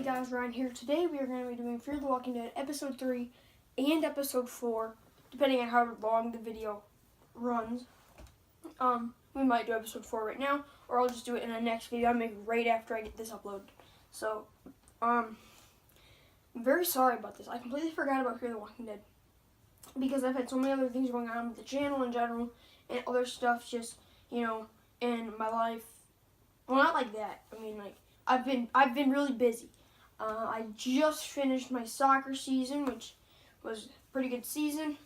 guys, Ryan here. Today we are going to be doing Fear the Walking Dead Episode 3 and Episode 4, depending on how long the video runs. We might do Episode 4 right now, or I'll just do it in the next video I make right after I get this uploaded. So, I'm very sorry about this. I completely forgot about Fear the Walking Dead, because I've had so many other things going on with the channel in general, and other stuff just, in my life. Well, not like that. I mean, like, I've been really busy. I just finished my soccer season, which was a pretty good season.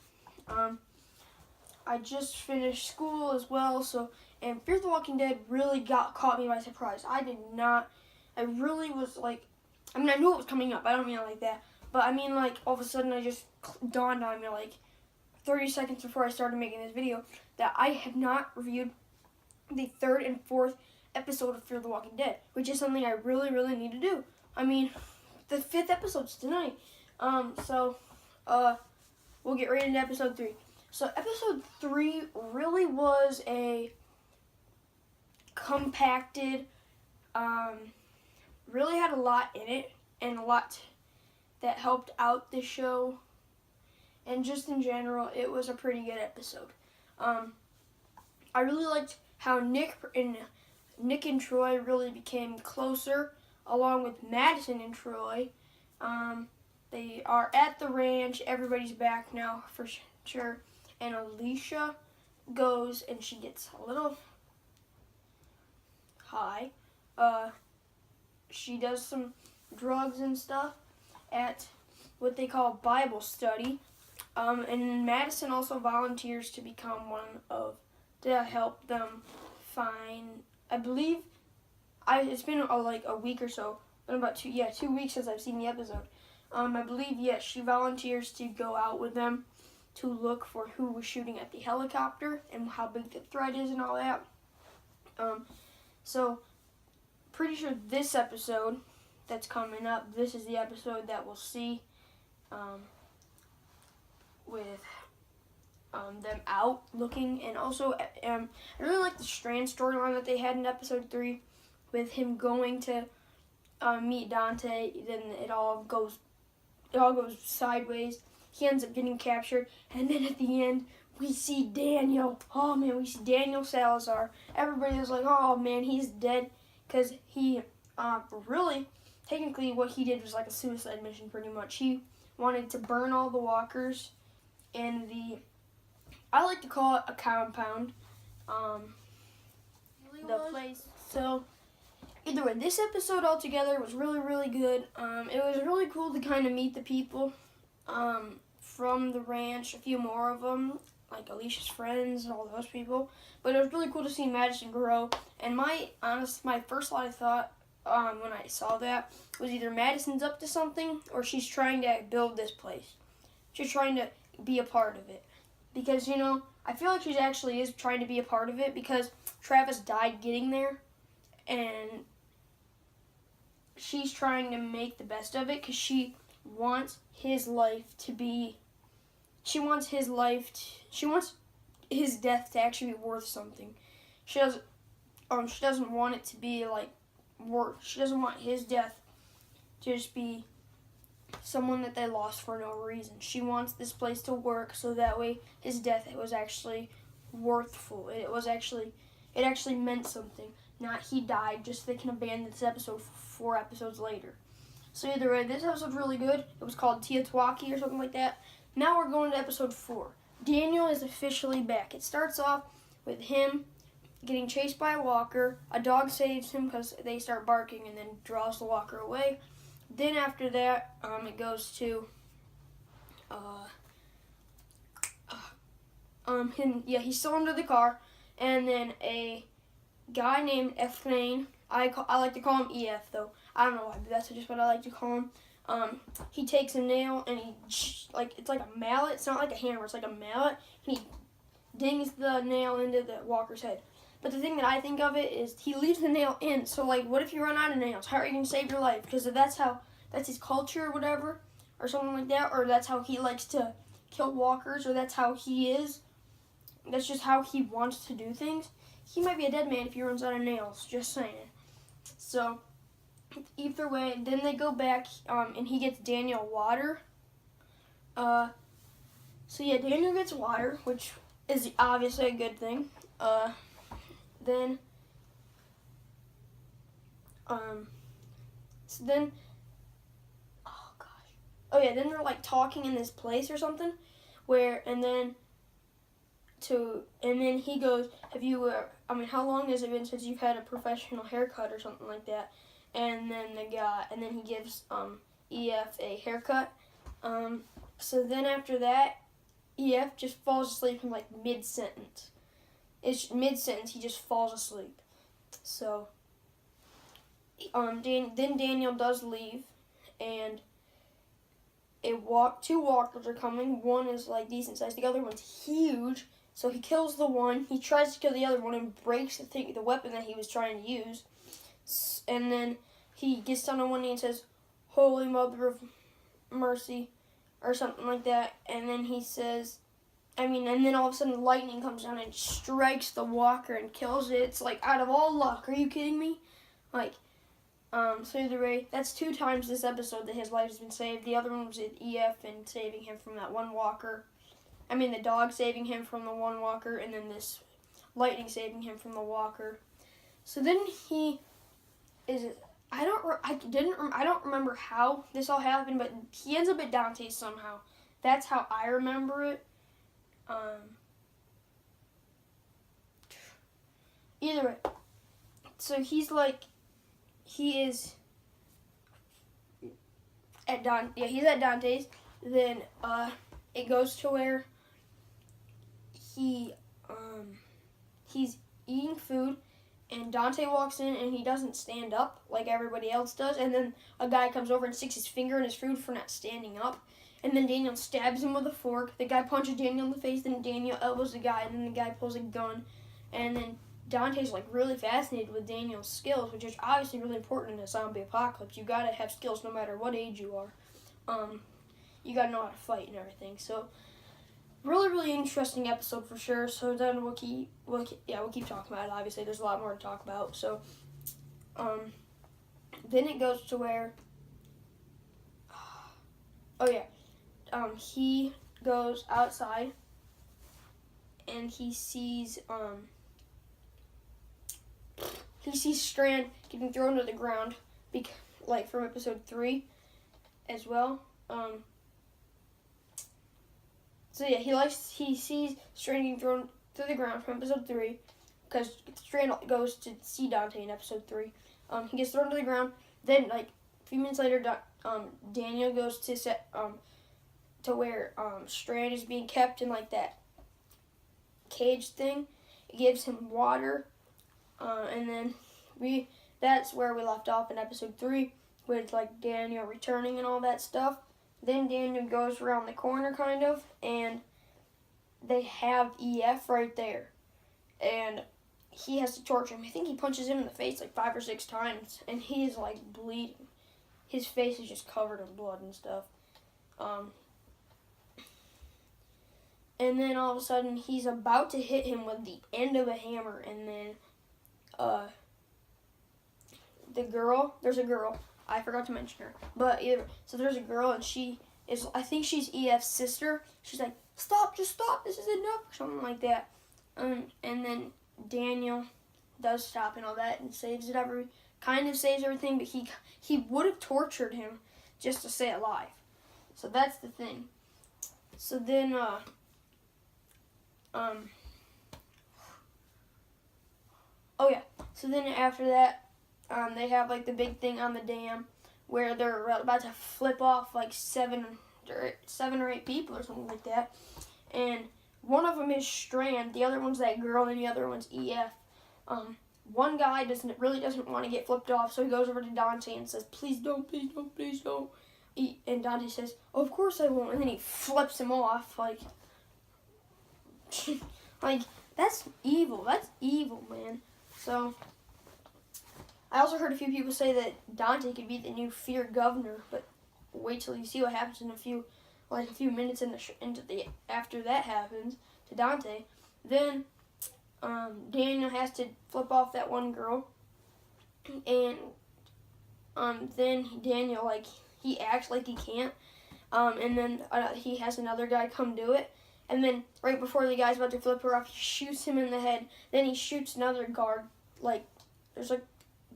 I just finished school as well, and Fear the Walking Dead really caught me by surprise. I really was like, I mean, I knew it was coming up. I don't mean it like that. But I mean, like, all of a sudden, I just dawned on me, like, 30 seconds before I started making this video, that I have not reviewed the 3rd and 4th episode of Fear the Walking Dead, which is something I really, really need to do. I mean, the 5th episode's tonight. We'll get right into episode 3. So episode 3 really was a compacted, really had a lot in it, and a lot that helped out the show, and just in general, it was a pretty good episode. I really liked how Nick and Troy really became closer, along with Madison and Troy. They are at the ranch. Everybody's back now for sure. And Alicia goes and she gets a little high. She does some drugs and stuff at what they call Bible study. And Madison also volunteers to become to help them find, I believe, it's been like a week or so, been about 2 weeks since I've seen the episode. I believe, yes, she volunteers to go out with them to look for who was shooting at the helicopter and how big the threat is and all that. So, pretty sure this episode that's coming up, this is the episode that we'll see with them out looking. And also, I really like the Strand storyline that they had in episode 3 with him going to meet Dante. Then it all goes sideways. He ends up getting captured, and then at the end we see Daniel. Oh man, we see Daniel Salazar. Everybody was like, oh man, he's dead, because he really, technically what he did was like a suicide mission pretty much. He wanted to burn all the walkers in I like to call it a compound, the place. So either way, this episode altogether was really, really good. It was really cool to kind of meet the people from the ranch, a few more of them, like Alicia's friends and all those people. But it was really cool to see Madison grow. And my first thought I thought when I saw that was either Madison's up to something or she's trying to build this place. She's trying to be a part of it. Because, I feel like she actually is trying to be a part of it, because Travis died getting there. And she's trying to make the best of it, because she wants his life to be, she wants his death to actually be worth something. She doesn't want it to be like worth, she doesn't want his death to just be someone that they lost for no reason. She wants this place to work, so that way his death was actually worthful. It actually meant something. Not he died just so they can abandon this episode 4 episodes later. So either way, this episode's really good. It was called Teotwaki or something like that. Now we're going to episode 4. Daniel is officially back. It starts off with him getting chased by a walker. A dog saves him because they start barking and then draws the walker away. Then after that, it goes to he's still under the car, and then a guy named Efrain, I like to call him EF though. I don't know why, but that's just what I like to call him. He takes a nail and it's like a mallet. It's not like a hammer. It's like a mallet. And he dings the nail into the walker's head. But the thing that I think of it is he leaves the nail in. So like, what if you run out of nails? How are you gonna save your life? Because that's his culture or whatever, or something like that, or that's how he likes to kill walkers, or that's how he is. That's just how he wants to do things. He might be a dead man if he runs out of nails. Just saying. So Either way, then they go back, and he gets Daniel water. So yeah, Daniel gets water, which is obviously a good thing. Then, so then, oh gosh, oh yeah, then they're like talking in this place or something, and then he goes, have you, how long has it been since you've had a professional haircut or something like that? And then he gives EF a haircut. So then after that, EF just falls asleep in like mid-sentence. It's mid-sentence, he just falls asleep. So, then Daniel does leave, and two walkers are coming. One is like decent sized, the other one's huge. So he kills the one, he tries to kill the other one and breaks the weapon that he was trying to use. And then he gets down on one knee and says, "Holy Mother of Mercy," or something like that. And then he says, and then all of a sudden lightning comes down and strikes the walker and kills it. It's like out of all luck. Are you kidding me? Like, so either way, that's 2 times this episode that his life has been saved. The other one was with EF and saving him from that one walker. The dog saving him from the one walker, and then this lightning saving him from the walker. So then he is. I don't remember how this all happened, but he ends up at Dante's somehow. That's how I remember it. Either way, so he is at he's at Dante's. Then it goes to where he's eating food, and Dante walks in and he doesn't stand up like everybody else does, and then a guy comes over and sticks his finger in his food for not standing up, and then Daniel stabs him with a fork. The guy punches Daniel in the face, then Daniel elbows the guy, and then the guy pulls a gun, and then Dante's like really fascinated with Daniel's skills, which is obviously really important in a zombie apocalypse. You gotta have skills no matter what age you are. You gotta know how to fight and everything. So really interesting episode for sure. So then we'll keep talking about it. Obviously, there's a lot more to talk about. So, then it goes to where, he goes outside, and he sees Strand getting thrown to the ground, like from episode 3, as well. So yeah, he sees Strand getting thrown to the ground from episode 3, because Strand goes to see Dante in episode 3. He gets thrown to the ground. Then like a few minutes later, Daniel goes to where Strand is being kept in like that cage thing. It gives him water, and then that's where we left off in episode 3 with like Daniel returning and all that stuff. Then Daniel goes around the corner kind of, and they have EF right there, and he has to torture him. I think he punches him in the face like 5 or 6 times, and he is like bleeding. His face is just covered in blood and stuff. And then all of a sudden he's about to hit him with the end of a hammer, and then there's a girl. I forgot to mention her. But so there's a girl, and I think she's EF's sister. She's like, "Stop, just stop, this is enough," or something like that. And then Daniel does stop and all that and saves everything, but he would have tortured him just to stay alive. So that's the thing. So then so then after that, they have like the big thing on the dam where they're about to flip off like 7 or 8 people or something like that. And one of them is Strand, the other one's that girl, and the other one's EF. One guy really doesn't want to get flipped off, so he goes over to Dante and says, please don't. And Dante says, "Of course I won't," and then he flips him off, like that's evil, man. So I also heard a few people say that Dante could be the new feared governor, but wait till you see what happens in a few minutes after that happens to Dante. Then Daniel has to flip off that one girl, and then Daniel, like, he acts like he can't. And then he has another guy come do it. And then right before the guy's about to flip her off, he shoots him in the head. Then he shoots another guard. Like, there's like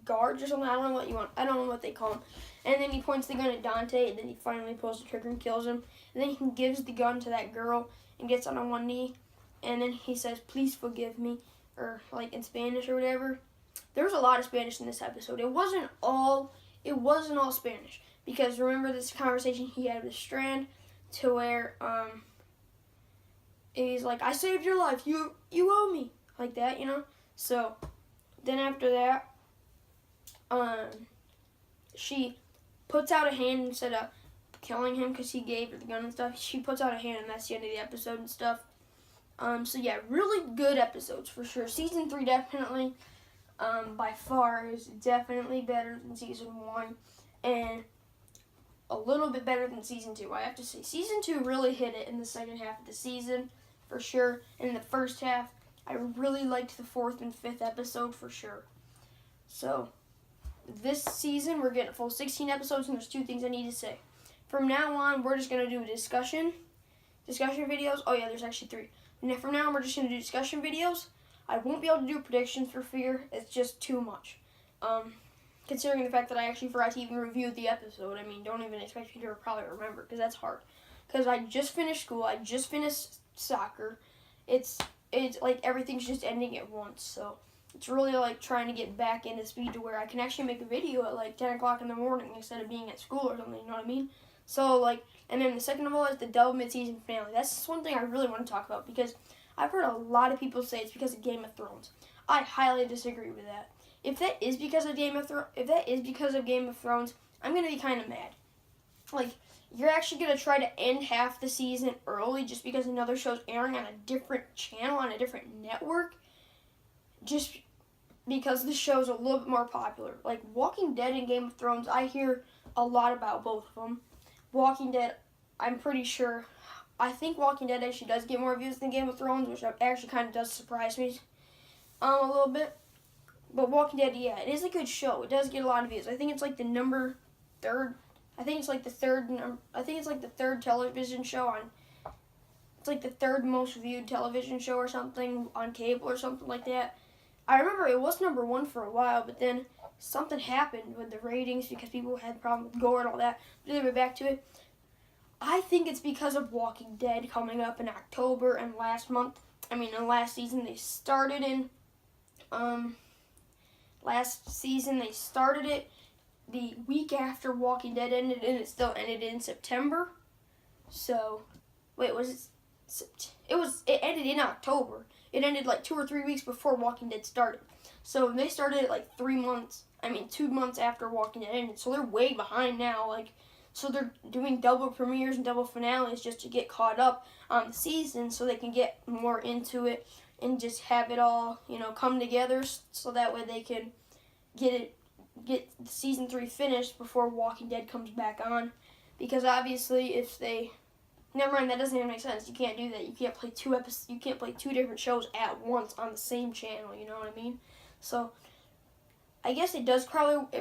guards or something. I don't know what they call them. And then he points the gun at Dante. And then he finally pulls the trigger and kills him. And then he gives the gun to that girl and gets on one knee. And then he says, "Please forgive me," or like in Spanish or whatever. There was a lot of Spanish in this episode. It wasn't all Spanish, because remember this conversation he had with Strand, to where he's like, "I saved your life. You owe me," like that, you know. So then after that, she puts out a hand instead of killing him because he gave her the gun and stuff. She puts out a hand, and that's the end of the episode and stuff. So yeah, really good episodes for sure. Season 3 definitely, by far, is definitely better than Season 1, and a little bit better than Season 2. I have to say, Season 2 really hit it in the second half of the season, for sure. And in the first half, I really liked the 4th and 5th episode, for sure. So, this season, we're getting a full 16 episodes, and there's 2 things I need to say. From now on, we're just going to do discussion videos. Oh yeah, there's actually 3. And from now on, we're just going to do discussion videos. I won't be able to do predictions for fear. It's just too much. Considering the fact that I actually forgot to even review the episode. I mean, don't even expect me to probably remember, because that's hard. Because I just finished school. I just finished soccer. It's like everything's just ending at once. So it's really like trying to get back into speed to where I can actually make a video at like 10 o'clock in the morning instead of being at school or something, you know what I mean? So like, and then the second of all is the double mid-season finale. That's one thing I really want to talk about, because I've heard a lot of people say it's because of Game of Thrones. I highly disagree with that. If that is because of Game of Thrones, I'm gonna be kind of mad. Like, you're actually gonna try to end half the season early just because another show's airing on a different channel, on a different network, just because the show's a little bit more popular. Like, Walking Dead and Game of Thrones, I hear a lot about both of them. Walking Dead, I'm pretty sure, I think Walking Dead actually does get more views than Game of Thrones, which actually kind of does surprise me a little bit. But Walking Dead, yeah, it is a good show. It does get a lot of views. I think it's like the third television show on, it's like the third most viewed television show or something on cable or something like that. I remember it was number 1 for a while, but then something happened with the ratings because people had problems with gore and all that. But anyway, back to it. I think it's because of Walking Dead coming up in October, and last season they started it the week after Walking Dead ended, and it still ended in September. So, wait, it ended in October. It ended like 2 or 3 weeks before Walking Dead started. So they started it like 2 months after Walking Dead ended. So they're way behind now. Like, so they're doing double premieres and double finales just to get caught up on the season, so they can get more into it and just have it all, come together, so that way they can get season 3 finished before Walking Dead comes back on. Because obviously, never mind, that doesn't even make sense. You can't do that. You can't play 2 different shows at once on the same channel. You know what I mean? So I guess it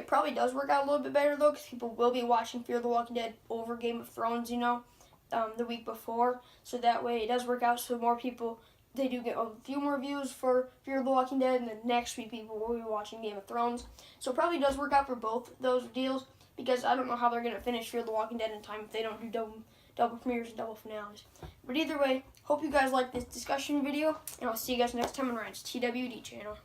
probably does work out a little bit better though, because people will be watching Fear the Walking Dead over Game of Thrones, the week before. So that way it does work out. So more people, they do get a few more views for Fear the Walking Dead, and then next week people will be watching Game of Thrones. So it probably does work out for both those deals, because I don't know how they're going to finish Fear the Walking Dead in time if they don't do double premieres and double finales. But either way, hope you guys like this discussion video, and I'll see you guys next time on Ryan's TWD channel.